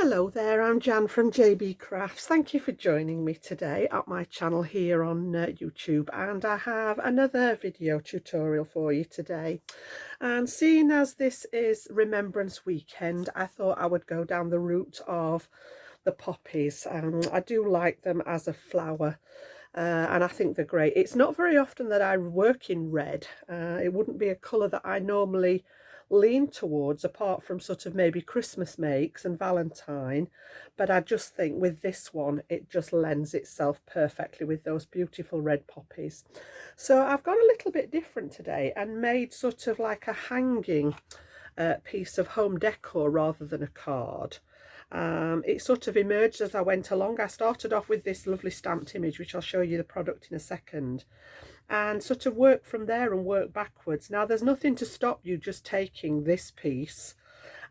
Hello there, I'm Jan from JB Crafts. Thank you for joining me today at my channel here on YouTube, and I have another video tutorial for you today. And seeing as this is Remembrance weekend, I thought I would go down the route of the poppies. I do like them as a flower. And I think they're great. It's not very often that I work in red. It wouldn't be a colour that I normally lean towards, apart from sort of maybe Christmas makes and Valentine, but I just think with this one it just lends itself perfectly with those beautiful red poppies. So I've got a little bit different today and made sort of like a hanging piece of home decor rather than a card. It sort of emerged as I went along. I started off with this lovely stamped image, which I'll show you the product in a second, and sort of work from there and work backwards. Now there's nothing to stop you just taking this piece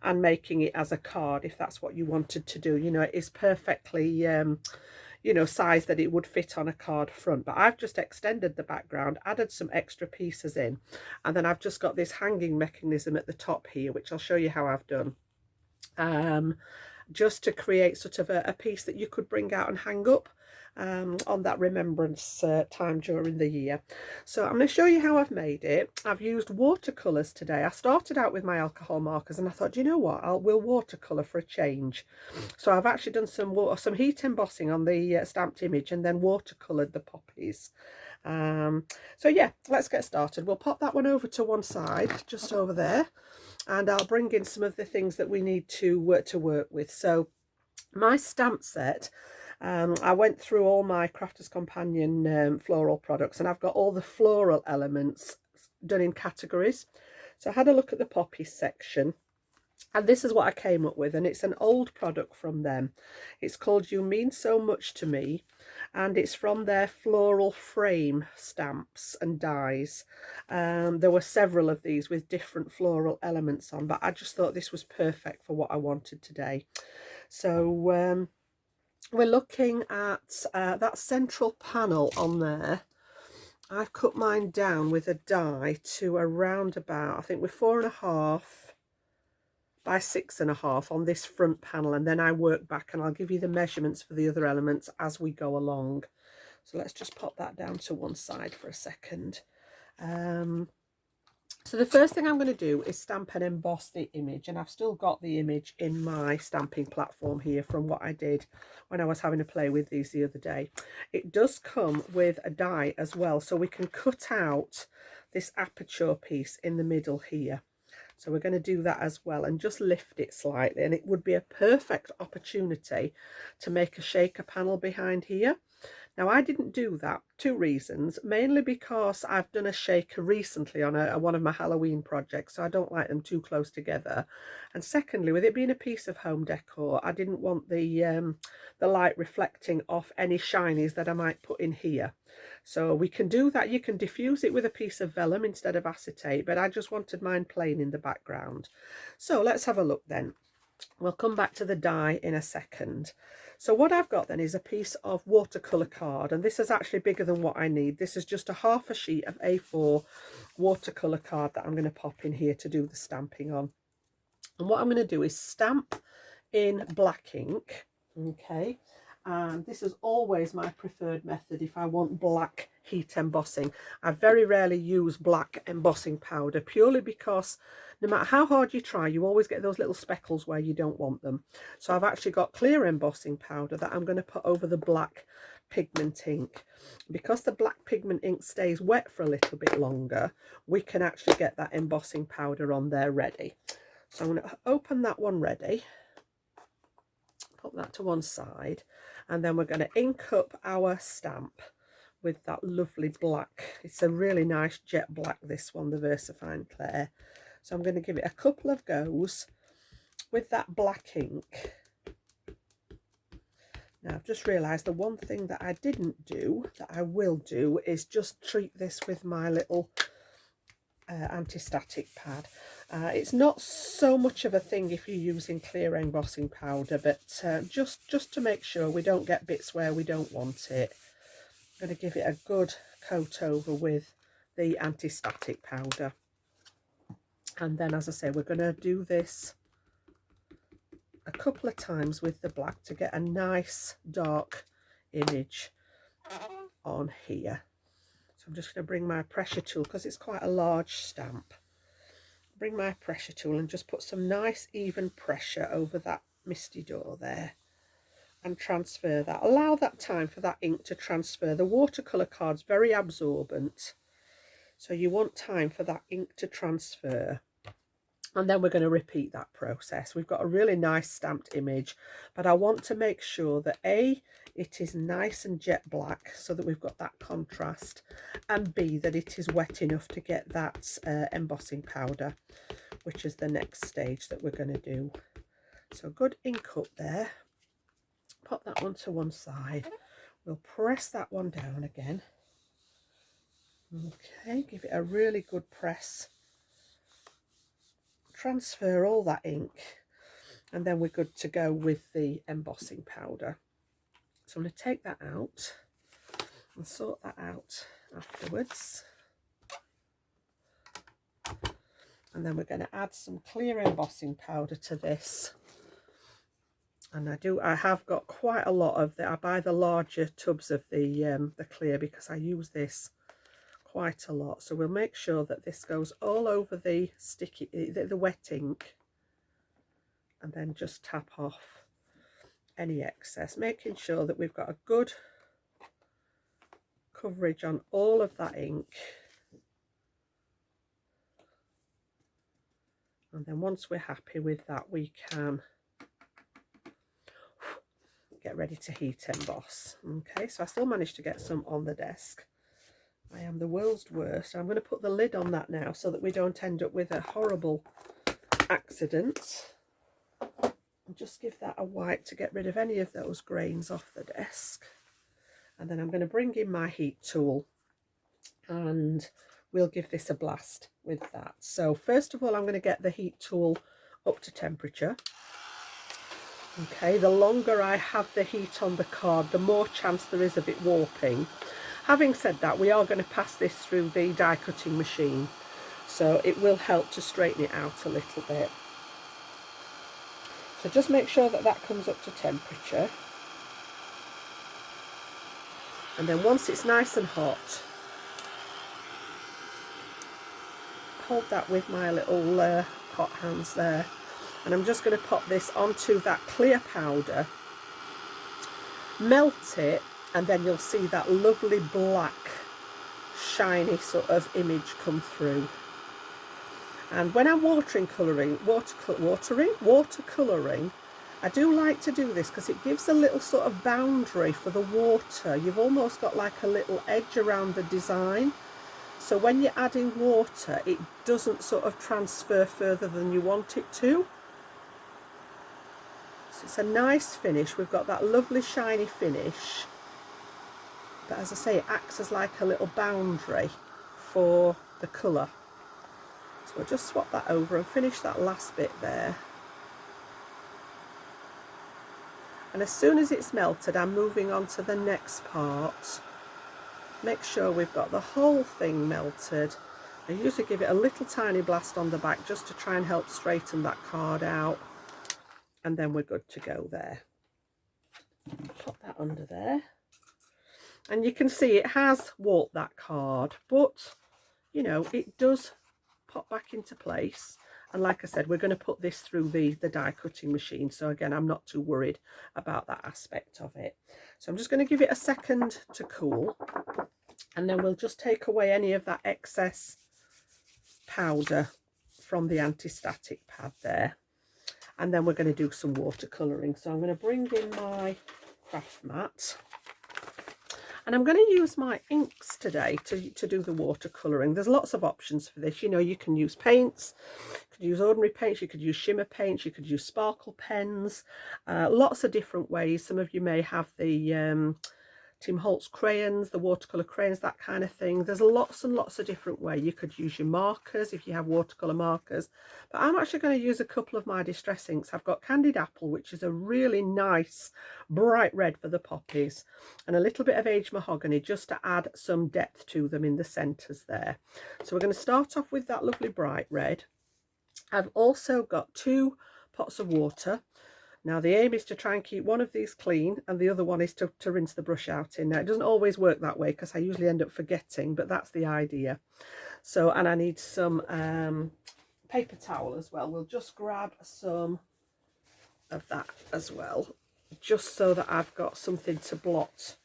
and making it as a card if that's what you wanted to do. You know, it is perfectly you know, size that it would fit on a card front, but I've just extended the background, added some extra pieces in, and then I've just got this hanging mechanism at the top here, which I'll show you how I've done, just to create sort of a piece that you could bring out and hang up on that remembrance time during the year. So I'm going to show you how I've made it. I've used watercolours today. I started out with my alcohol markers and I thought, you know what, we'll watercolour for a change. So I've actually done some heat embossing on the stamped image and then watercoloured the poppies. So yeah, let's get started. We'll pop that one over to one side, just over there, and I'll bring in some of the things that we need to work with. So my stamp set, I went through all my Crafter's Companion floral products, and I've got all the floral elements done in categories. So I had a look at the poppies section, and this is what I came up with, and it's an old product from them. It's called You Mean So Much to Me, and it's from their floral frame stamps and dies. There were several of these with different floral elements on, but I just thought this was perfect for what I wanted today. So we're looking at that central panel on there. I've cut mine down with a die to around about, I think we're 4.5 by 6.5 on this front panel, and then I work back and I'll give you the measurements for the other elements as we go along. So let's just pop that down to one side for a second. So the first thing I'm going to do is stamp and emboss the image, and I've still got the image in my stamping platform here from what I did when I was having a play with these the other day. It does come with a die as well, so we can cut out this aperture piece in the middle here. So we're going to do that as well and just lift it slightly, and it would be a perfect opportunity to make a shaker panel behind here. Now I didn't do that, two reasons, mainly because I've done a shaker recently on one of my Halloween projects, so I don't like them too close together, and secondly, with it being a piece of home decor, I didn't want the light reflecting off any shinies that I might put in here. So we can do that. You can diffuse it with a piece of vellum instead of acetate, but I just wanted mine plain in the background. So let's have a look then. We'll come back to the die in a second. So what I've got then is a piece of watercolour card, and this is actually bigger than what I need. This is just a half a sheet of A4 watercolour card that I'm going to pop in here to do the stamping on. And what I'm going to do is stamp in black ink, okay? And this is always my preferred method if I want black heat embossing. I very rarely use black embossing powder, purely because no matter how hard you try, you always get those little speckles where you don't want them. So I've actually got clear embossing powder that I'm going to put over the black pigment ink. Because the black pigment ink stays wet for a little bit longer, we can actually get that embossing powder on there ready. So I'm going to open that one ready, put that to one side, and then we're going to ink up our stamp with that lovely black. It's a really nice jet black, this one, the VersaFine Clair. So I'm going to give it a couple of goes with that black ink. Now I've just realised the one thing that I didn't do that I will do is just treat this with my little anti-static pad. It's not so much of a thing if you're using clear embossing powder, but just to make sure we don't get bits where we don't want it, I'm going to give it a good coat over with the anti-static powder. And then, as I say, we're going to do this a couple of times with the black to get a nice dark image on here. So I'm just going to bring my pressure tool, because it's quite a large stamp, bring my pressure tool and just put some nice even pressure over that misty door there and transfer that. Allow that time for that ink to transfer. The watercolour card's very absorbent, so you want time for that ink to transfer. And then we're going to repeat that process. We've got a really nice stamped image, but I want to make sure that A, it is nice and jet black so that we've got that contrast, and B, that it is wet enough to get that embossing powder, which is the next stage that we're going to do. So good ink up there. Pop that one to one side. We'll press that one down again. Okay, give it a really good press. Transfer all that ink, and then we're good to go with the embossing powder. So I'm going to take that out and sort that out afterwards. And then we're going to add some clear embossing powder to this. And I have got quite a lot of I buy the larger tubs of the clear, because I use this quite a lot. So we'll make sure that this goes all over the sticky, the wet ink, and then just tap off any excess, making sure that we've got a good coverage on all of that ink. And then once we're happy with that, we can get ready to heat emboss. Okay, so I still managed to get some on the desk. I am the world's worst. I'm going to put the lid on that now so that we don't end up with a horrible accident. And just give that a wipe to get rid of any of those grains off the desk. And then I'm going to bring in my heat tool and we'll give this a blast with that. So first of all, I'm going to get the heat tool up to temperature. Okay, the longer I have the heat on the card, the more chance there is of it warping. Having said that, we are going to pass this through the die cutting machine, so it will help to straighten it out a little bit. So just make sure that that comes up to temperature. And then once it's nice and hot, hold that with my little hot hands there. And I'm just going to pop this onto that clear powder, melt it, and then you'll see that lovely black shiny sort of image come through. And when I'm watercoloring, I do like to do this because it gives a little sort of boundary for the water. You've almost got like a little edge around the design, so when you're adding water, it doesn't sort of transfer further than you want it to. So it's a nice finish. We've got that lovely shiny finish, but as I say, it acts as like a little boundary for the colour. So we'll just swap that over and finish that last bit there. And as soon as it's melted, I'm moving on to the next part. Make sure we've got the whole thing melted. I usually give it a little tiny blast on the back just to try and help straighten that card out. And then we're good to go there. Pop that under there. And you can see it has warped that card, but you know, it does pop back into place. And like I said, we're going to put this through the die cutting machine, so again, I'm not too worried about that aspect of it. So I'm just going to give it a second to cool, and then we'll just take away any of that excess powder from the anti-static pad there, and then we're going to do some watercolouring. So I'm going to bring in my craft mat. And I'm going to use my inks today to do the watercolouring. There's lots of options for this. You know, you can use paints, you could use ordinary paints, you could use shimmer paints, you could use sparkle pens, lots of different ways. Some of you may have the Tim Holtz crayons, the watercolour crayons, that kind of thing. There's lots and lots of different ways. You could use your markers if you have watercolour markers. But I'm actually going to use a couple of my distress inks. I've got Candied Apple, which is a really nice bright red for the poppies, and a little bit of aged mahogany just to add some depth to them in the centres there. So we're going to start off with that lovely bright red. I've also got 2 pots of water. Now the aim is to try and keep one of these clean and the other one is to rinse the brush out in. Now it doesn't always work that way because I usually end up forgetting, but that's the idea. So, and I need some paper towel as well. We'll just grab some of that as well, just so that I've got something to blot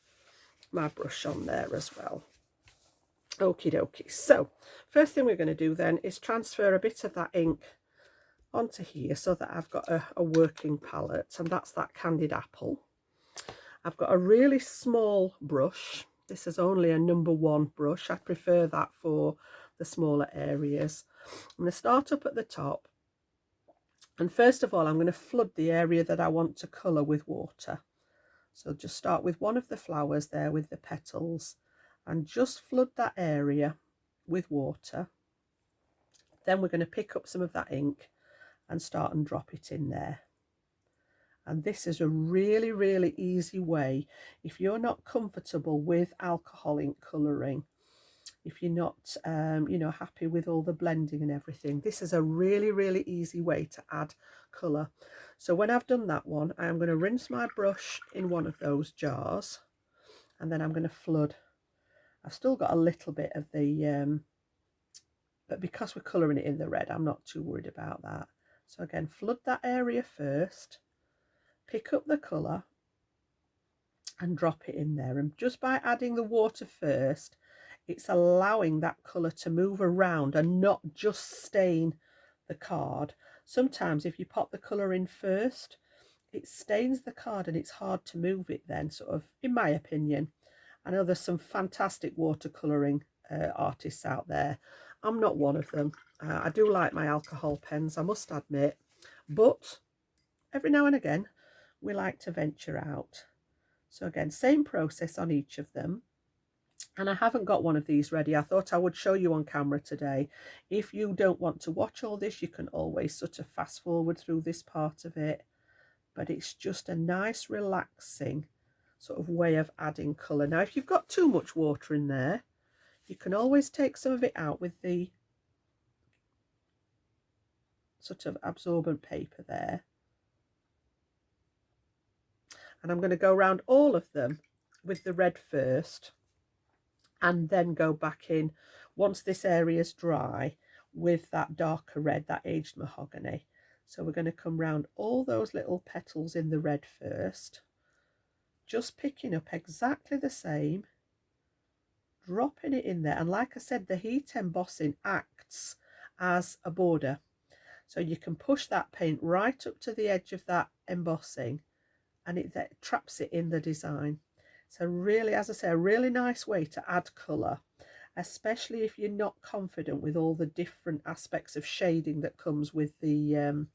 my brush on there as well. Okie dokie. So first thing we're going to do then is transfer a bit of that ink onto here so that I've got a working palette, and that's that Candied Apple. I've got a really small brush. This is only a number 1 brush. I prefer that for the smaller areas. I'm going to start up at the top, and first of all I'm going to flood the area that I want to colour with water. So just start with one of the flowers there with the petals and just flood that area with water. Then we're going to pick up some of that ink and start and drop it in there. And this is a really, really easy way if you're not comfortable with alcohol ink colouring, if you're not you know, happy with all the blending and everything. This is a really, really easy way to add colour. So when I've done that one, I'm going to rinse my brush in one of those jars, and then I'm going to flood. I've still got a little bit of the but because we're colouring it in the red, I'm not too worried about that. So again, flood that area first, pick up the colour and drop it in there. And just by adding the water first, it's allowing that colour to move around and not just stain the card. Sometimes if you pop the colour in first, it stains the card and it's hard to move it then, sort of, in my opinion. I know there's some fantastic watercolouring artists out there. I'm not one of them. I do like my alcohol pens, I must admit, but every now and again we like to venture out. So again, same process on each of them. And I haven't got one of these ready. I thought I would show you on camera today. If you don't want to watch all this, you can always sort of fast forward through this part of it. But it's just a nice, relaxing sort of way of adding colour. Now, if you've got too much water in there, you can always take some of it out with the sort of absorbent paper there. And I'm going to go around all of them with the red first, and then go back in once this area is dry with that darker red, that aged mahogany. So we're going to come round all those little petals in the red first, just picking up exactly the same, dropping it in there. And like I said, the heat embossing acts as a border, so you can push that paint right up to the edge of that embossing and it traps it in the design. So really, as I say, a really nice way to add colour, especially if you're not confident with all the different aspects of shading that comes with the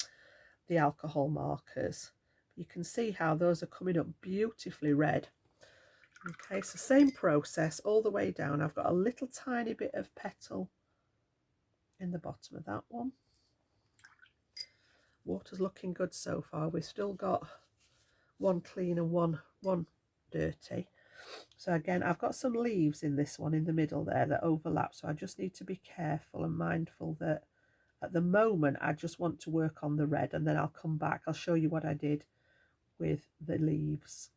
alcohol markers. You can see how those are coming up beautifully red. Okay, so same process all the way down. I've got a little tiny bit of petal in the bottom of that one. Water's looking good so far. We've still got one clean and one dirty. So again, I've got some leaves in this one in the middle there that overlap, so I just need to be careful and mindful that at the moment I just want to work on the red, and then I'll come back, I'll show you what I did with the leaves.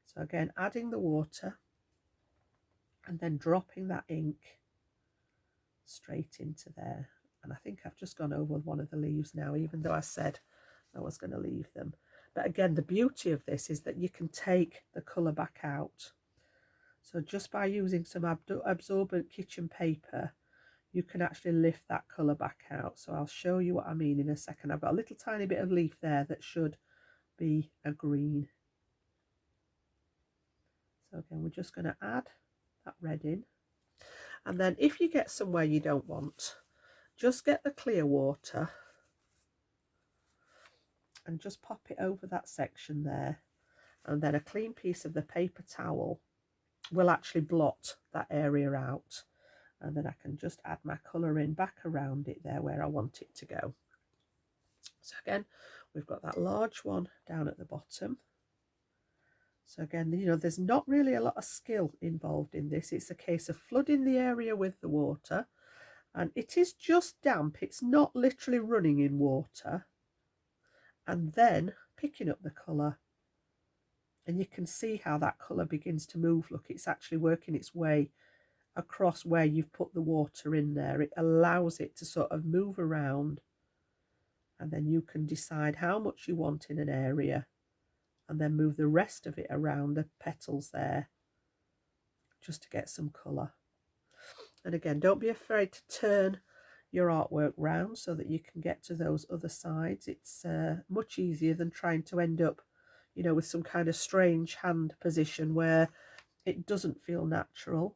So again, adding the water and then dropping that ink straight into there. And I think I've just gone over one of the leaves now, even though I said I was going to leave them. But again, the beauty of this is that you can take the colour back out. So just by using some absorbent kitchen paper, you can actually lift that colour back out. So I'll show you what I mean in a second. I've got a little tiny bit of leaf there that should be a green. So again, we're just going to add that red in. And then if you get somewhere you don't want, just get the clear water and just pop it over that section there, and then a clean piece of the paper towel will actually blot that area out, and then I can just add my colour in back around it there where I want it to go. So again, we've got that large one down at the bottom. So again, you know, there's not really a lot of skill involved in this. It's a case of flooding the area with the water, and it is just damp. It's not literally running in water. and then picking up the colour. And you can see how that colour begins to move. Look, it's actually working its way across where you've put the water in there. It allows it to sort of move around, and then you can decide how much you want in an area and then move the rest of it around the petals there just to get some colour. And again, don't be afraid to turn your artwork round so that you can get to those other sides. It's much easier than trying to end up, you know, with some kind of strange hand position where it doesn't feel natural.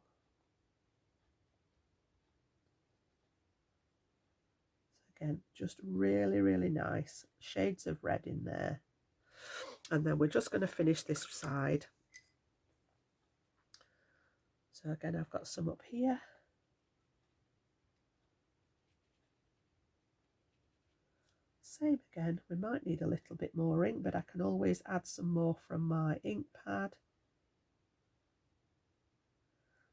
So again, just really, really nice shades of red in there. And then we're just going to finish this side. So again, I've got some up here. Same again, we might need a little bit more ink, but I can always add some more from my ink pad.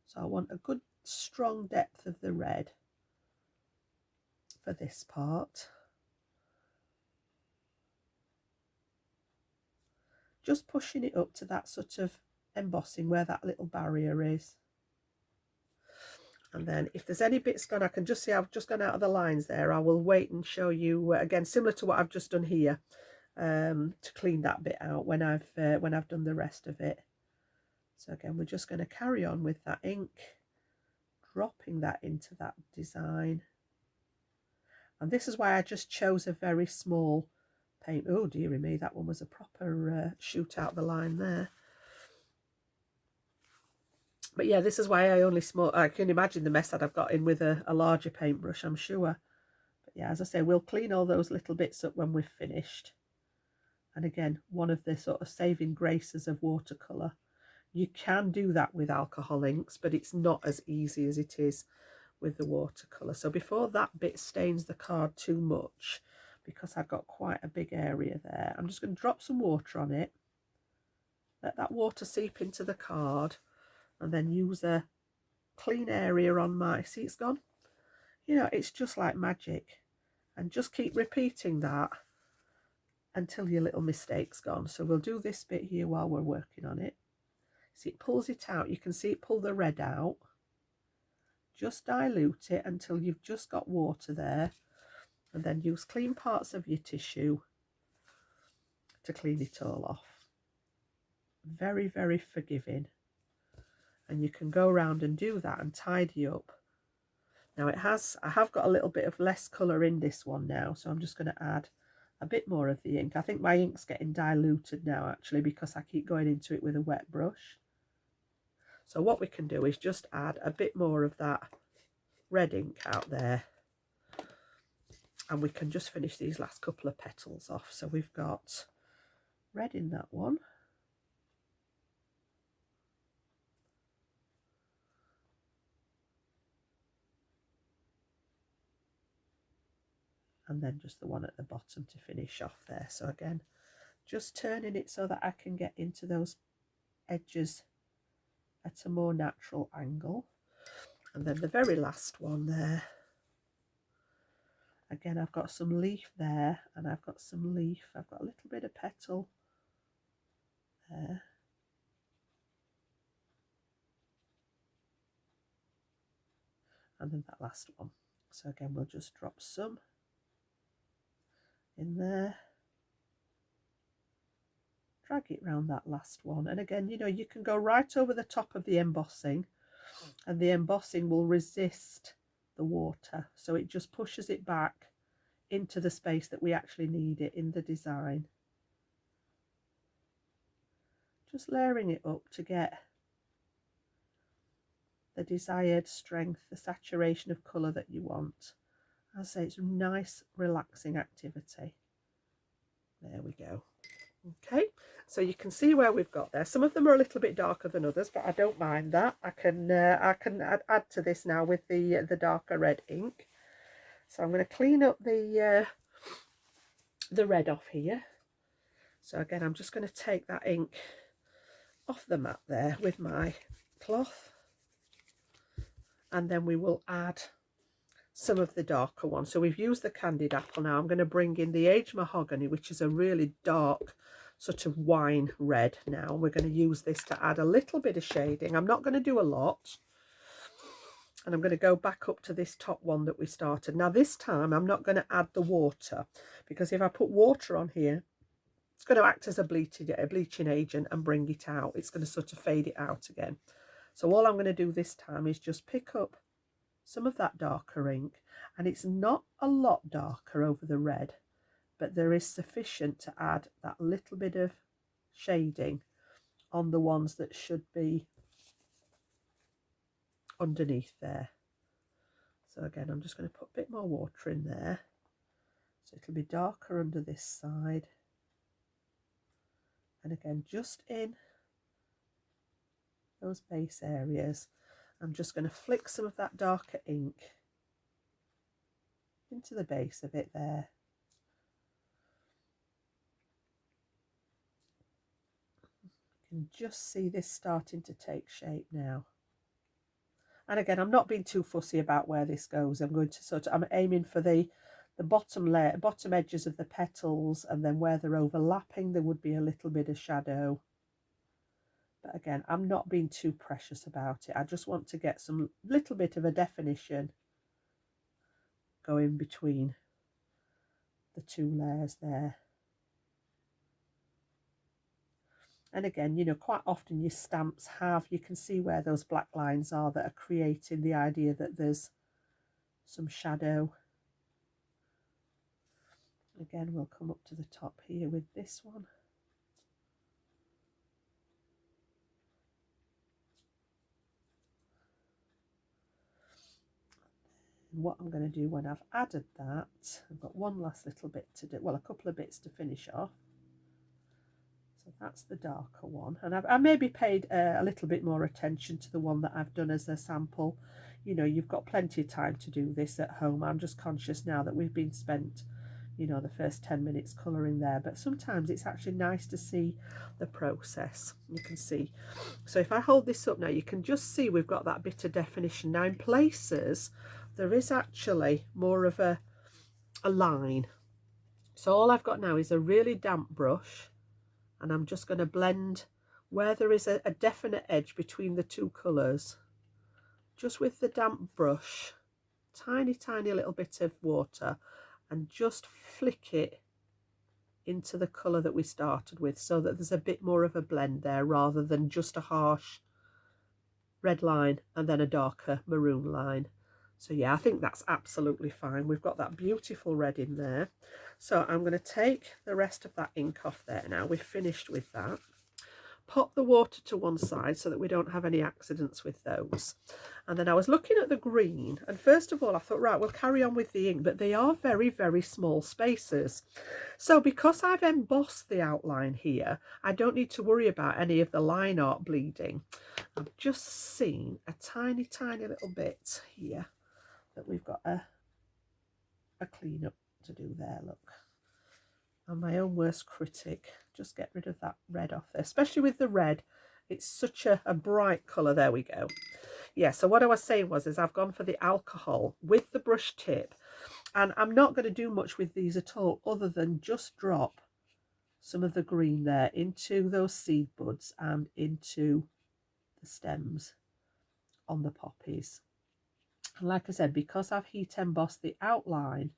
So I want a good strong depth of the red for this part. Just pushing it up to that sort of embossing where that little barrier is. And then if there's any bits gone, I can just see I've just gone out of the lines there. I will wait and show you again, similar to what I've just done here, to clean that bit out when I've done the rest of it. So again, we're just going to carry on with that ink, dropping that into that design. And this is why I just chose a very small paint. Oh dearie me, that one was a proper shoot out the line there. But yeah, this is why I only small. I can imagine the mess that I've got in with a larger paintbrush, I'm sure. But yeah, as I say, we'll clean all those little bits up when we've finished. And again, one of the sort of saving graces of watercolour. You can do that with alcohol inks, but it's not as easy as it is with the watercolour. So before that bit stains the card too much, because I've got quite a big area there, I'm just going to drop some water on it. Let that water seep into the card. And then use a clean area on my, see it's gone? You know, it's just like magic. And just keep repeating that until your little mistake's gone. So we'll do this bit here while we're working on it. See, it pulls it out. You can see it pull the red out. Just dilute it until you've just got water there. And then use clean parts of your tissue to clean it all off. Very, very forgiving. And you can go around and do that and tidy up. Now I have got a little bit of less colour in this one now, so I'm just going to add a bit more of the ink. I think my ink's getting diluted now actually because I keep going into it with a wet brush. So what we can do is just add a bit more of that red ink out there. And we can just finish these last couple of petals off. So we've got red in that one. And then just the one at the bottom to finish off there. So again, just turning it so that I can get into those edges at a more natural angle. And then the very last one there, again I've got some leaf there, and I've got some leaf, I've got a little bit of petal there. And then that last one. So again, we'll just drop some in there, drag it round that last one. And again, you know, you can go right over the top of the embossing, and the embossing will resist the water, so it just pushes it back into the space that we actually need it in the design. Just layering it up to get the desired strength, the saturation of colour that you want. I say it's a nice relaxing activity. There we go. Okay, so you can see where we've got there. Some of them are a little bit darker than others, but I don't mind that. I can add to this now with the darker red ink. So I'm going to clean up the red off here. So again, I'm just going to take that ink off the mat there with my cloth, and then we will add some of the darker ones. So we've used the candied apple. Now I'm going to bring in the aged mahogany, which is a really dark sort of wine red. Now we're going to use this to add a little bit of shading. I'm not going to do a lot. And I'm going to go back up to this top one that we started. Now this time I'm not going to add the water, because if I put water on here, it's going to act as a bleaching agent and bring it out. It's going to sort of fade it out again. So all I'm going to do this time is just pick up some of that darker ink, and it's not a lot darker over the red, but there is sufficient to add that little bit of shading on the ones that should be underneath there. So again, I'm just going to put a bit more water in there, so it'll be darker under this side. And again, just in those base areas, I'm just going to flick some of that darker ink into the base of it there. You can just see this starting to take shape now. And again, I'm not being too fussy about where this goes. I'm going to I'm aiming for the bottom edges of the petals, and then where they're overlapping, there would be a little bit of shadow. But again, I'm not being too precious about it. I just want to get some little bit of a definition going between the two layers there. And again, you know, quite often your stamps you can see where those black lines are that are creating the idea that there's some shadow. Again, we'll come up to the top here with this one. And what I'm going to do when I've added that, I've got one last little bit to do, well, a couple of bits to finish off. So that's the darker one, and I maybe paid a little bit more attention to the one that I've done as a sample. You know, you've got plenty of time to do this at home. I'm just conscious now that we've been spent, you know, the first 10 minutes colouring there, but sometimes it's actually nice to see the process. You can see, so if I hold this up now, you can just see we've got that bit of definition. Now in places there is actually more of a line, so all I've got now is a really damp brush, and I'm just going to blend where there is a definite edge between the two colours, just with the damp brush, tiny little bit of water, and just flick it into the colour that we started with, so that there's a bit more of a blend there rather than just a harsh red line and then a darker maroon line. So yeah, I think that's absolutely fine. We've got that beautiful red in there. So I'm going to take the rest of that ink off there now. We've finished with that. Pop the water to one side so that we don't have any accidents with those. And then I was looking at the green, and first of all I thought, right, we'll carry on with the ink, but they are very small spaces. So because I've embossed the outline here, I don't need to worry about any of the line art bleeding. I've just seen a tiny little bit here that we've got a clean up to do there. Look, I'm my own worst critic. Just get rid of that red off there, especially with the red. It's such a bright colour. There we go. Yeah, so what I was saying is I've gone for the alcohol with the brush tip, and I'm not going to do much with these at all other than just drop some of the green there into those seed buds and into the stems on the poppies. And like I said, because I've heat embossed the outline,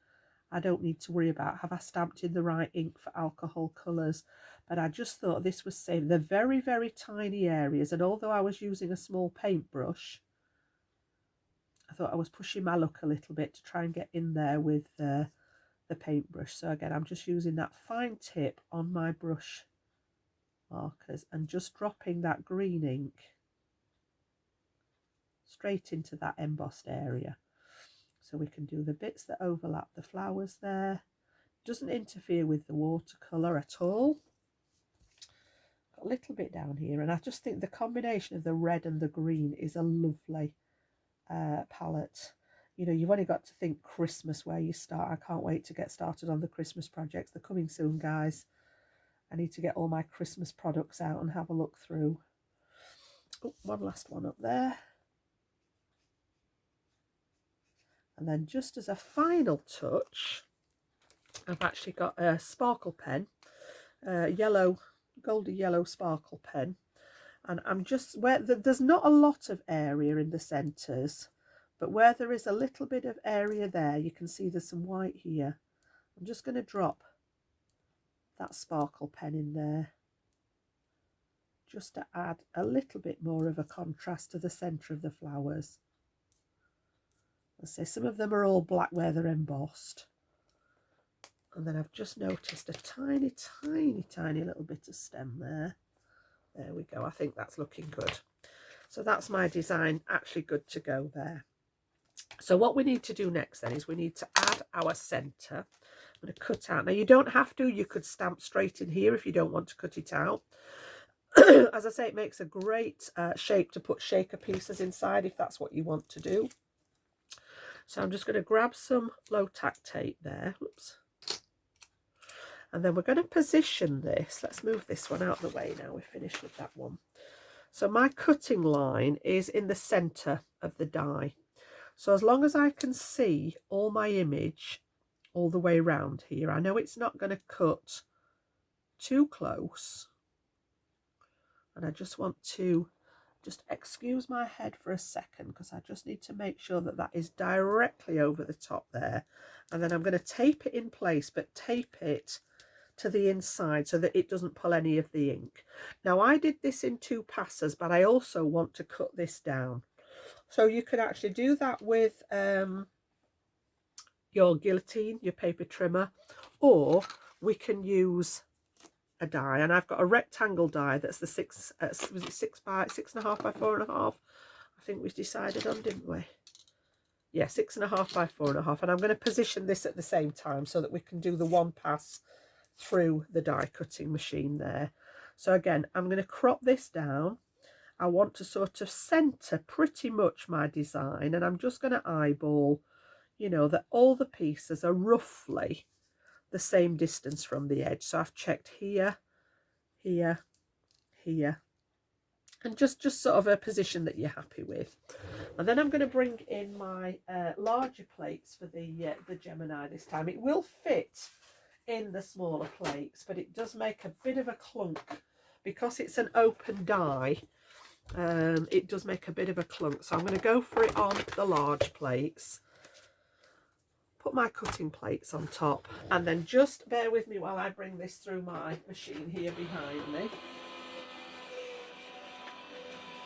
I don't need to worry about have I stamped in the right ink for alcohol colours. But I just thought this was safe. They're very tiny areas, and although I was using a small paintbrush, I thought I was pushing my luck a little bit to try and get in there with the paintbrush. So again, I'm just using that fine tip on my brush markers and just dropping that green ink straight into that embossed area, so we can do the bits that overlap the flowers there. Doesn't interfere with the watercolour at all. Got a little bit down here, and I just think the combination of the red and the green is a lovely palette. You know, you've only got to think Christmas where you start. I can't wait to get started on the Christmas projects. They're coming soon, guys. I need to get all my Christmas products out and have a look through. Oh, one last one up there. And then just as a final touch, I've actually got a sparkle pen, yellow, goldy yellow sparkle pen. And I'm just, where there's not a lot of area in the centres, but where there is a little bit of area there, you can see there's some white here. I'm just going to drop that sparkle pen in there, just to add a little bit more of a contrast to the centre of the flowers. Let's say some of them are all black where they're embossed. And then I've just noticed a tiny, tiny, tiny little bit of stem there. There we go. I think that's looking good. So that's my design actually good to go there. So what we need to do next then is we need to add our centre. I'm going to cut out. Now you don't have to. You could stamp straight in here if you don't want to cut it out. As I say, it makes a great shape to put shaker pieces inside if that's what you want to do. So I'm just going to grab some low tack tape there. Whoops. And then we're going to position this. Let's move this one out of the way now. We're finished with that one. So my cutting line is in the centre of the die. So as long as I can see all my image all the way around here, I know it's not going to cut too close. And I just want to just excuse my head for a second, because I just need to make sure that that is directly over the top there. And then I'm going to tape it in place, but tape it to the inside so that it doesn't pull any of the ink. Now I did this in 2 passes, but I also want to cut this down. So you could actually do that with your guillotine, your paper trimmer, or we can use a die. And I've got a rectangle die that's the 6.5 by 4.5. I think we decided on, didn't we? Yeah, 6.5 by 4.5. And I'm going to position this at the same time so that we can do the one pass through the die cutting machine there. So again, I'm going to crop this down. I want to sort of centre pretty much my design, and I'm just going to eyeball, you know, that all the pieces are roughly the same distance from the edge. So I've checked here, here, here, and just sort of a position that you're happy with. And then I'm going to bring in my larger plates for the Gemini this time. It will fit in the smaller plates, but it does make a bit of a clunk because it's an open die. It does make a bit of a clunk, so I'm going to go for it on the large plates, put my cutting plates on top, and then just bear with me while I bring this through my machine here behind me.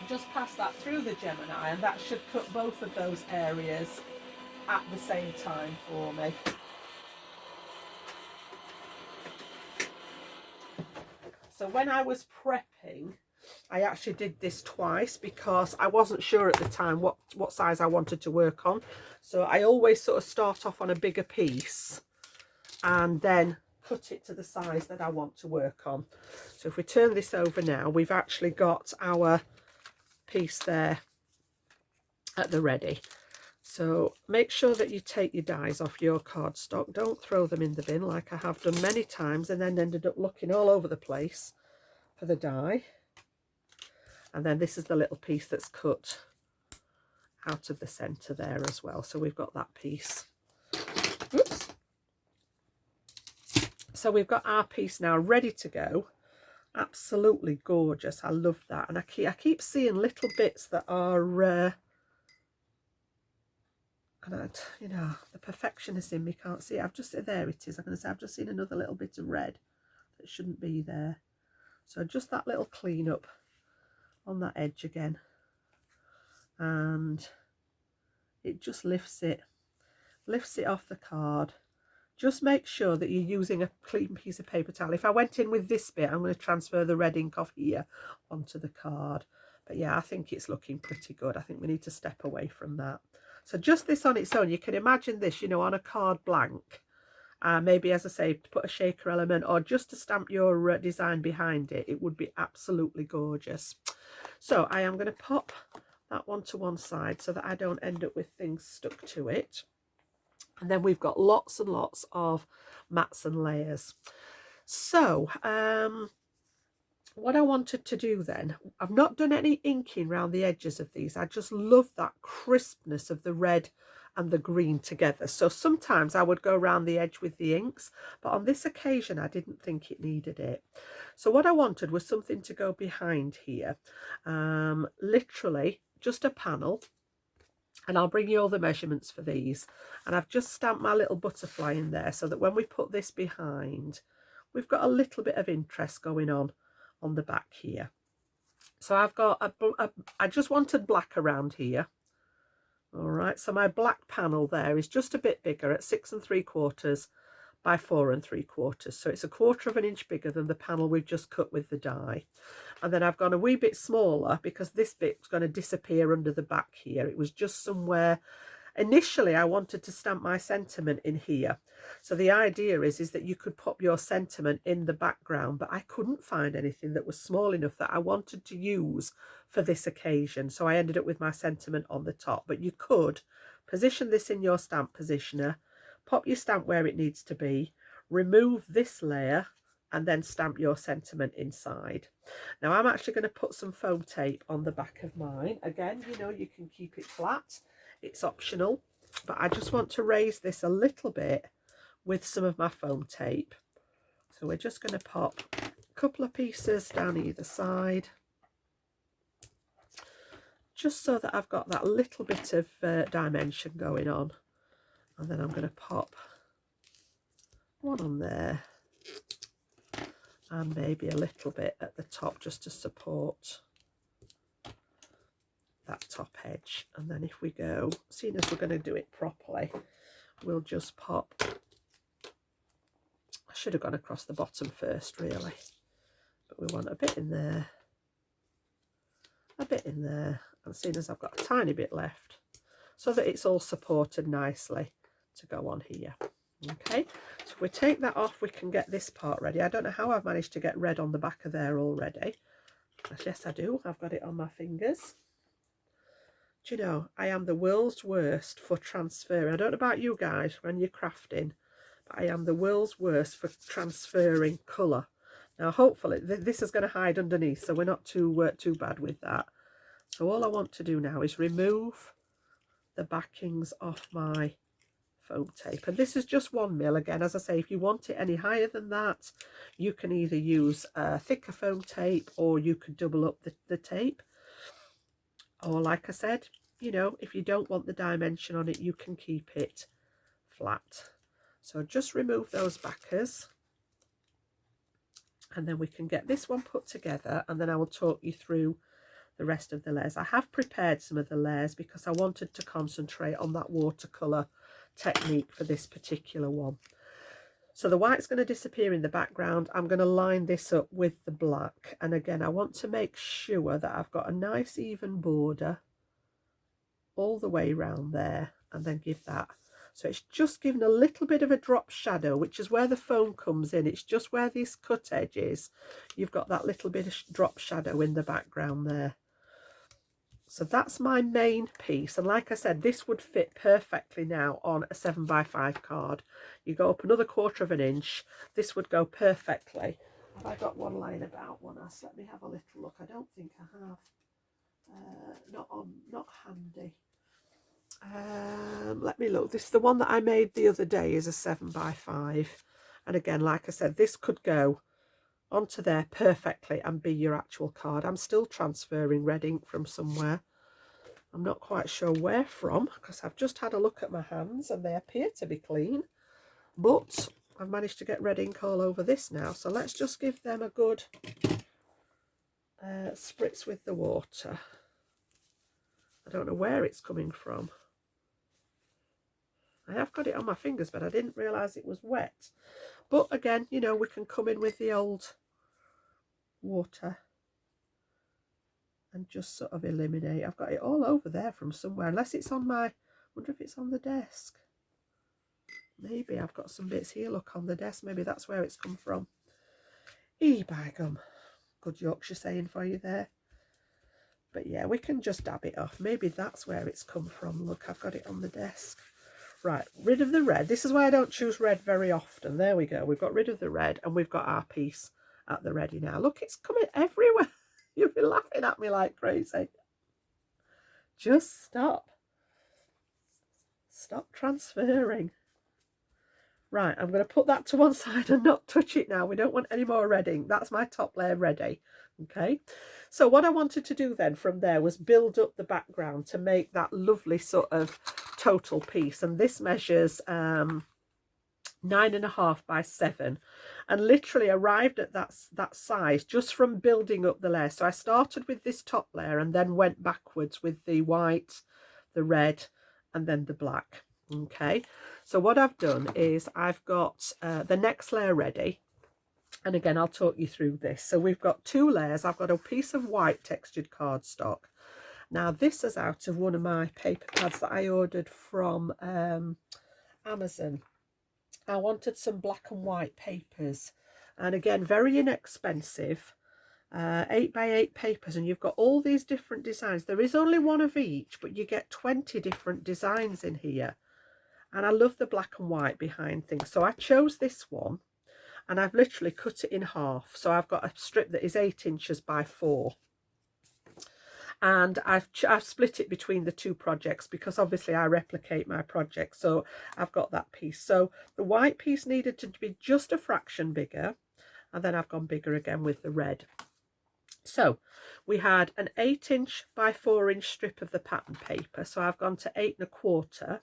Just pass that through the Gemini, and that should cut both of those areas at the same time for me. So when I was prepping, I actually did this twice because I wasn't sure at the time what size I wanted to work on. So I always sort of start off on a bigger piece and then cut it to the size that I want to work on. So if we turn this over now, we've actually got our piece there at the ready. So make sure that you take your dies off your cardstock. Don't throw them in the bin like I have done many times and then ended up looking all over the place for the die. And then this is the little piece that's cut out of the centre there as well. So we've got that piece. Oops. So we've got our piece now ready to go. Absolutely gorgeous. I love that. And I keep seeing little bits that are... you know, the perfectionist in me can't see it. There it is. I'm going to say I've just seen another little bit of red that shouldn't be there. So just that little clean up on that edge again, and it just lifts it off the card. Just make sure that you're using a clean piece of paper towel. If I went in with this bit, I'm going to transfer the red ink off here onto the card. But yeah, I think it's looking pretty good. I think we need to step away from that. So just this on its own, you can imagine this, you know, on a card blank. Maybe, as I say, to put a shaker element or just to stamp your design behind it. It would be absolutely gorgeous. So I am going to pop that one to one side so that I don't end up with things stuck to it. And then we've got lots and lots of mats and layers. So what I wanted to do then, I've not done any inking around the edges of these. I just love that crispness of the red and the green together. So sometimes I would go around the edge with the inks, but on this occasion I didn't think it needed it. So what I wanted was something to go behind here, literally just a panel, and I'll bring you all the measurements for these. And I've just stamped my little butterfly in there so that when we put this behind, we've got a little bit of interest going on the back here. So I've got I just wanted black around here. All right, so my black panel there is just a bit bigger at 6 3/4 by 4 3/4. So it's 1/4 of an inch bigger than the panel we've just cut with the die. And then I've gone a wee bit smaller because this bit's going to disappear under the back here. It was just somewhere. Initially, I wanted to stamp my sentiment in here. So the idea is that you could pop your sentiment in the background, but I couldn't find anything that was small enough that I wanted to use for this occasion. So I ended up with my sentiment on the top. But you could position this in your stamp positioner, pop your stamp where it needs to be, remove this layer, and then stamp your sentiment inside. Now I'm actually going to put some foam tape on the back of mine. Again, you know, you can keep it flat. It's optional, but I just want to raise this a little bit with some of my foam tape. So we're just going to pop a couple of pieces down either side, just so that I've got that little bit of dimension going on. And then I'm going to pop one on there and maybe a little bit at the top just to support that top edge. And then if we go, seeing as we're going to do it properly, we'll just pop, I should have gone across the bottom first really, but we want a bit in there, a bit in there, and seeing as I've got a tiny bit left, so that it's all supported nicely to go on here. Okay, so if we take that off, we can get this part ready. I don't know how I've managed to get red on the back of there already. Yes, I do. I've got it on my fingers. Do you know, I am the world's worst for transferring. I don't know about you guys when you're crafting, but I am the world's worst for transferring colour. Now, hopefully, this is going to hide underneath, so we're not too bad with that. So all I want to do now is remove the backings off my foam tape. And this is just 1mm. Again, as I say, if you want it any higher than that, you can either use a thicker foam tape or you could double up the tape. Or like I said, you know, if you don't want the dimension on it, you can keep it flat. So just remove those backers, and then we can get this one put together, and then I will talk you through the rest of the layers. I have prepared some of the layers because I wanted to concentrate on that watercolour technique for this particular one. So the white's going to disappear in the background. I'm going to line this up with the black, and again I want to make sure that I've got a nice even border all the way around there, and then give that, so it's just giving a little bit of a drop shadow, which is where the foam comes in. It's just where this cut edge is, you've got that little bit of drop shadow in the background there. So that's my main piece, and like I said, this would fit perfectly now on a 7x5 card. You go up another 1/4 of an inch, this would go perfectly. Have I got one lying about one? Let me have a little look. I don't think I have. Not handy. Let me look. This is the one that I made the other day, is a 7x5, and again, like I said, this could go onto there perfectly and be your actual card. I'm still transferring red ink from somewhere. I'm not quite sure where from, because I've just had a look at my hands and they appear to be clean, but I've managed to get red ink all over this now. So let's just give them a good spritz with the water. I don't know where it's coming from. I have got it on my fingers, but I didn't realise it was wet. But again, you know, we can come in with the old water and just sort of eliminate. I've got it all over there from somewhere, unless it's on my, wonder if it's on the desk. Maybe I've got some bits here, look, on the desk. Maybe that's where it's come from. By gum. Good Yorkshire saying for you there. But yeah, we can just dab it off. Maybe that's where it's come from. Look, I've got it on the desk. Right, rid of the red. This is why I don't choose red very often. There we go. We've got rid of the red, and we've got our piece at the ready now. Look, it's coming everywhere. You'll be laughing at me like crazy. Just stop. Stop transferring. Right, I'm going to put that to one side and not touch it now. We don't want any more redding. That's my top layer ready. Okay, so what I wanted to do then from there was build up the background to make that lovely sort of total piece. And this measures 9.5 by 7, and literally arrived at that size just from building up the layer. So I started with this top layer and then went backwards with the white, the red, and then the black. Okay, so what I've done is I've got the next layer ready, and again I'll talk you through this. So we've got 2 layers. I've got a piece of white textured cardstock. Now this is out of one of my paper pads that I ordered from Amazon. I wanted some black and white papers, and again very inexpensive, 8 by 8 papers, and you've got all these different designs. There is only one of each, but you get 20 different designs in here, and I love the black and white behind things. So I chose this one, and I've literally cut it in half. So I've got a strip that is 8 inches by 4, and I've split it between the 2 projects because obviously I replicate my project, so I've got that piece. So the white piece needed to be just a fraction bigger, and then I've gone bigger again with the red. So we had an 8-inch by 4-inch strip of the pattern paper, so I've gone to 8.25,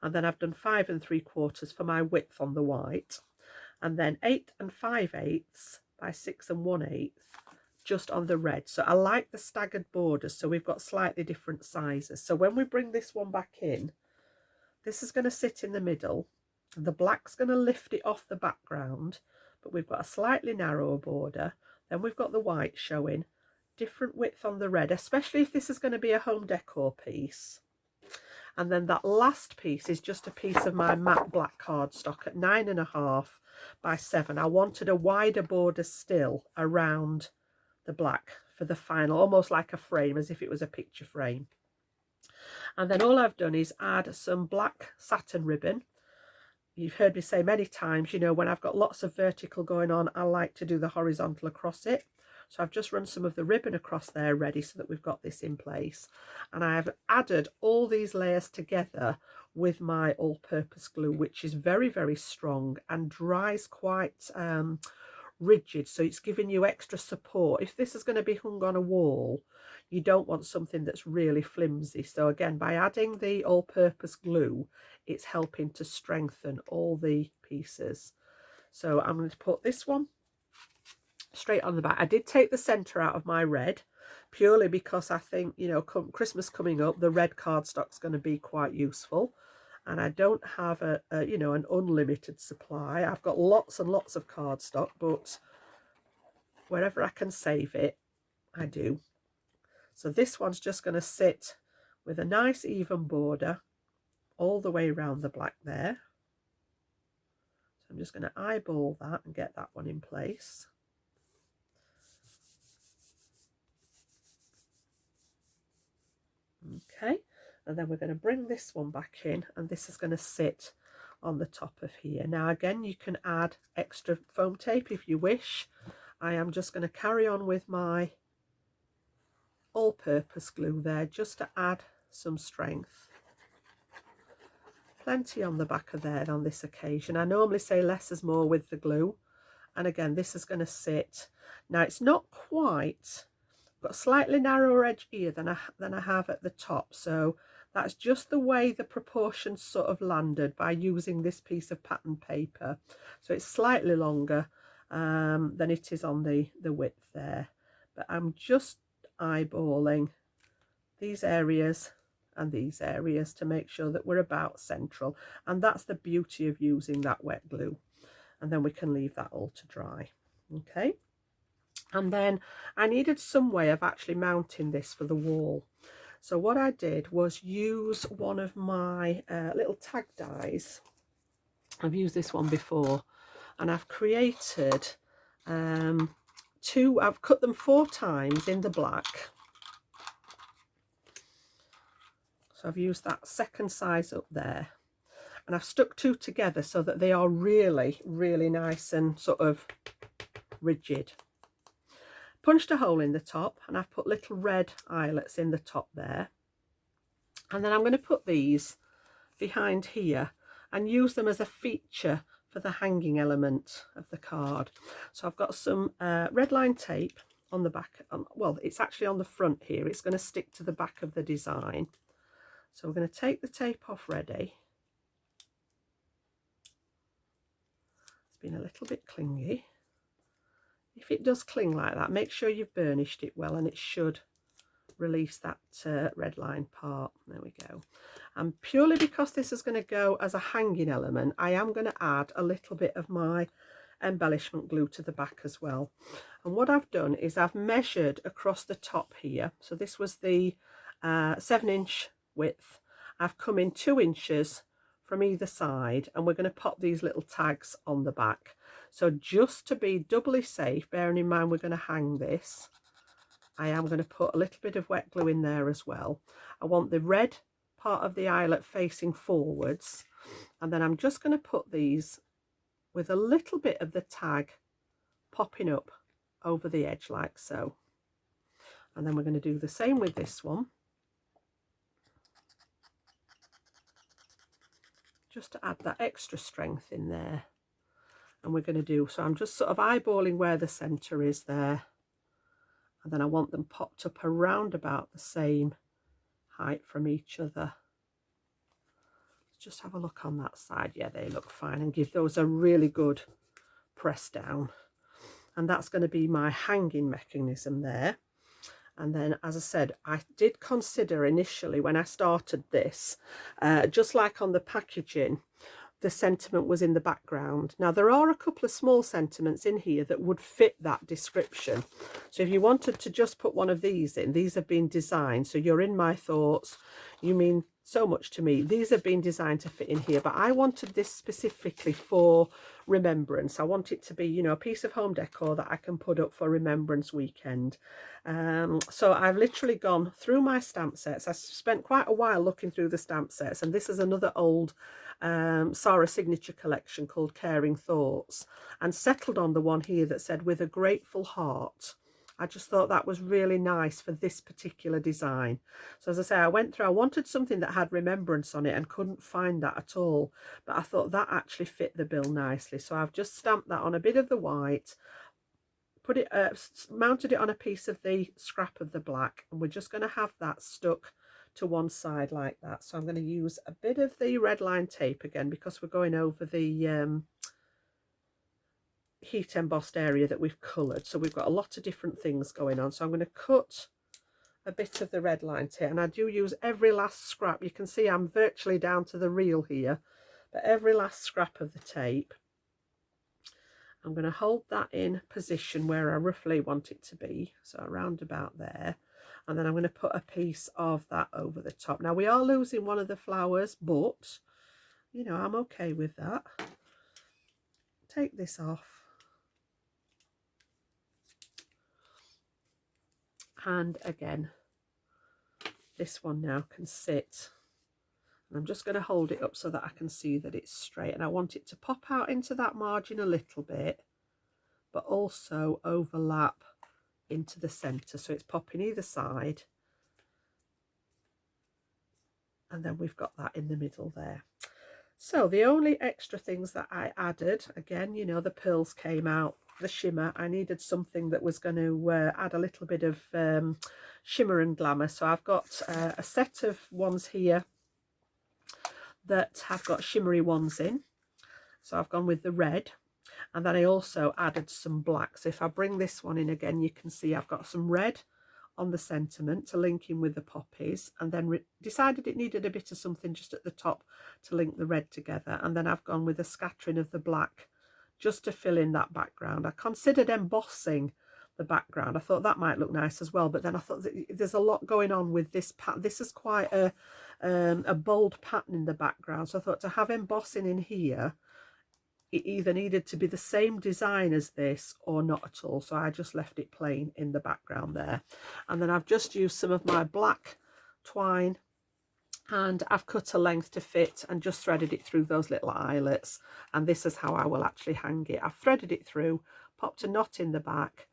and then I've done 5 3/4 for my width on the white, and then 8 5/8 by 6 1/8 just on the red. So I like the staggered borders, so we've got slightly different sizes. So when we bring this one back in, this is going to sit in the middle, the black's going to lift it off the background, but we've got a slightly narrower border. Then we've got the white showing, different width on the red, especially if this is going to be a home decor piece. And then that last piece is just a piece of my matte black cardstock at 9.5 by 7. I wanted a wider border still around the black for the final, almost like a frame, as if it was a picture frame. And then all I've done is add some black satin ribbon. You've heard me say many times, you know, when I've got lots of vertical going on, I like to do the horizontal across it. So I've just run some of the ribbon across there ready so that we've got this in place. And I've added all these layers together with my all-purpose glue, which is very, very strong and dries quite rigid, so it's giving you extra support. If this is going to be hung on a wall, you don't want something that's really flimsy. So again, by adding the all-purpose glue, it's helping to strengthen all the pieces. So I'm going to put this one straight on the back. I did take the center out of my red purely because I think, you know, Christmas coming up, the red cardstock's going to be quite useful. And I don't have you know, an unlimited supply. I've got lots and lots of cardstock, but wherever I can save it, I do. So this one's just going to sit with a nice even border all the way around the black there. So I'm just going to eyeball that and get that one in place. Okay, and then we're going to bring this one back in, and this is going to sit on the top of here. Now again, you can add extra foam tape if you wish. I am just going to carry on with my all-purpose glue there just to add some strength. Plenty on the back of there on this occasion. I normally say less is more with the glue, and again this is going to sit. Now it's not quite, got a slightly narrower edge here than I have at the top, so that's just the way the proportions sort of landed by using this piece of pattern paper. So it's slightly longer than it is on the width there, but I'm just eyeballing these areas and these areas to make sure that we're about central, and that's the beauty of using that wet glue. And then we can leave that all to dry. Okay, and then I needed some way of actually mounting this for the wall. So what I did was use one of my little tag dies. I've used this one before, and I've created I've cut them 4 times in the black. So I've used that second size up there, and I've stuck 2 together so that they are really, really nice and sort of rigid. Punched a hole in the top, and I've put little red eyelets in the top there. And then I'm going to put these behind here and use them as a feature for the hanging element of the card. So I've got some red line tape on the back, well, it's actually on the front here. It's going to stick to the back of the design. So we're going to take the tape off ready. It's been a little bit clingy. If it does cling like that, make sure you've burnished it well, and it should release that red line part. There we go. And purely because this is going to go as a hanging element, I am going to add a little bit of my embellishment glue to the back as well. And what I've done is I've measured across the top here. So this was the 7-inch width. I've come in 2 inches from either side, and we're going to pop these little tags on the back. So just to be doubly safe, bearing in mind we're going to hang this, I am going to put a little bit of wet glue in there as well. I want the red part of the eyelet facing forwards, and then I'm just going to put these with a little bit of the tag popping up over the edge like so. And then we're going to do the same with this one, just to add that extra strength in there. And we're going to do, so I'm just sort of eyeballing where the centre is there, and then I want them popped up around about the same height from each other. Just have a look on that side. Yeah, they look fine, and give those a really good press down. And that's going to be my hanging mechanism there. And then, as I said, I did consider initially when I started this, just like on the packaging, the sentiment was in the background. Now there are a couple of small sentiments in here that would fit that description. So if you wanted to just put one of these in, these have been designed. So you're in my thoughts, you mean so much to me. These have been designed to fit in here, but I wanted this specifically for Remembrance. I want it to be, you know, a piece of home decor that I can put up for Remembrance weekend. So I've literally gone through my stamp sets. I spent quite a while looking through the stamp sets, and this is another old Sarah signature collection called Caring Thoughts, and settled on the one here that said with a grateful heart. I just thought that was really nice for this particular design. So as I say, I went through, I wanted something that had Remembrance on it and couldn't find that at all, but I thought that actually fit the bill nicely. So I've just stamped that on a bit of the white, put it mounted it on a piece of the scrap of the black, and we're just going to have that stuck to one side like that. So I'm going to use a bit of the red line tape again, because we're going over the heat embossed area that we've coloured. So we've got a lot of different things going on. So I'm going to cut a bit of the red line tape, and I do use every last scrap. You can see I'm virtually down to the reel here, but every last scrap of the tape, I'm going to hold that in position where I roughly want it to be, so around about there. And then I'm going to put a piece of that over the top. Now we are losing one of the flowers, but you know, I'm okay with that. Take this off. And again, this one now can sit. And I'm just going to hold it up so that I can see that it's straight. And I want it to pop out into that margin a little bit, but also overlap into the centre, so it's popping either side, and then we've got that in the middle there. So the only extra things that I added, again, you know, the pearls came out, the shimmer. I needed something that was going to add a little bit of shimmer and glamour. So I've got a set of ones here that have got shimmery ones in. So I've gone with the red. And then I also added some black. So if I bring this one in again, you can see I've got some red on the sentiment to link in with the poppies, and then decided it needed a bit of something just at the top to link the red together. And then I've gone with a scattering of the black just to fill in that background. I considered embossing the background. I thought that might look nice as well, but then I thought that there's a lot going on with this pattern. This is quite a bold pattern in the background, so I thought to have embossing in here, it either needed to be the same design as this or not at all. So I just left it plain in the background there. And then I've just used some of my black twine, and I've cut a length to fit and just threaded it through those little eyelets. And this is how I will actually hang it. I've threaded it through, popped a knot in the back,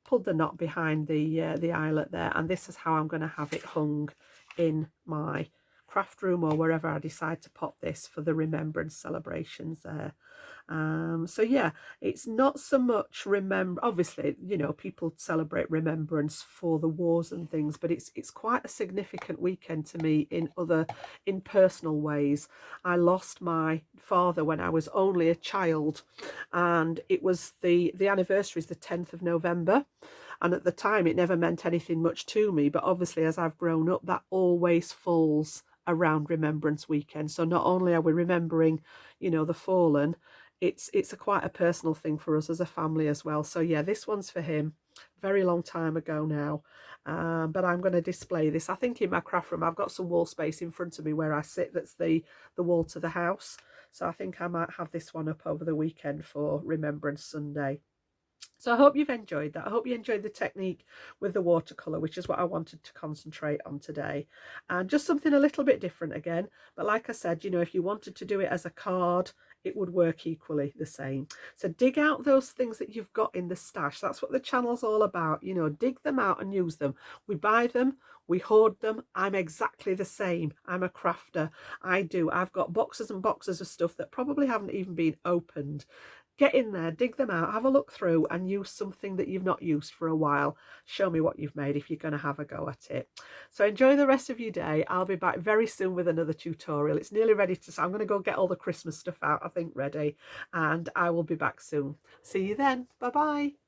pulled the knot behind the eyelet there, and this is how I'm going to have it hung in my craft room or wherever I decide to pop this for the Remembrance celebrations there. So yeah, it's not so much obviously, you know, people celebrate remembrance for the wars and things, but it's quite a significant weekend to me in personal ways. I lost my father when I was only a child, and it was the anniversary is the 10th of November. And at the time, it never meant anything much to me. But obviously, as I've grown up, that always falls around Remembrance weekend. So not only are we remembering, you know, the fallen, it's a quite a personal thing for us as a family as well. So yeah, this one's for him. Very long time ago now. But I'm going to display this. I think in my craft room, I've got some wall space in front of me where I sit. That's the wall to the house. So I think I might have this one up over the weekend for Remembrance Sunday. So I hope you've enjoyed that. I hope you enjoyed the technique with the watercolour, which is what I wanted to concentrate on today. And just something a little bit different again. But like I said, you know, if you wanted to do it as a card, it would work equally the same. So dig out those things that you've got in the stash. That's what the channel's all about. You know, dig them out and use them. We buy them, we hoard them. I'm exactly the same. I'm a crafter. I've got boxes and boxes of stuff that probably haven't even been opened. Get in there, dig them out, have a look through and use something that you've not used for a while. Show me what you've made if you're going to have a go at it. So enjoy the rest of your day. I'll be back very soon with another tutorial. It's nearly ready to, I'm going to go get all the Christmas stuff out, I think, ready, and I will be back soon. See you then. Bye-bye.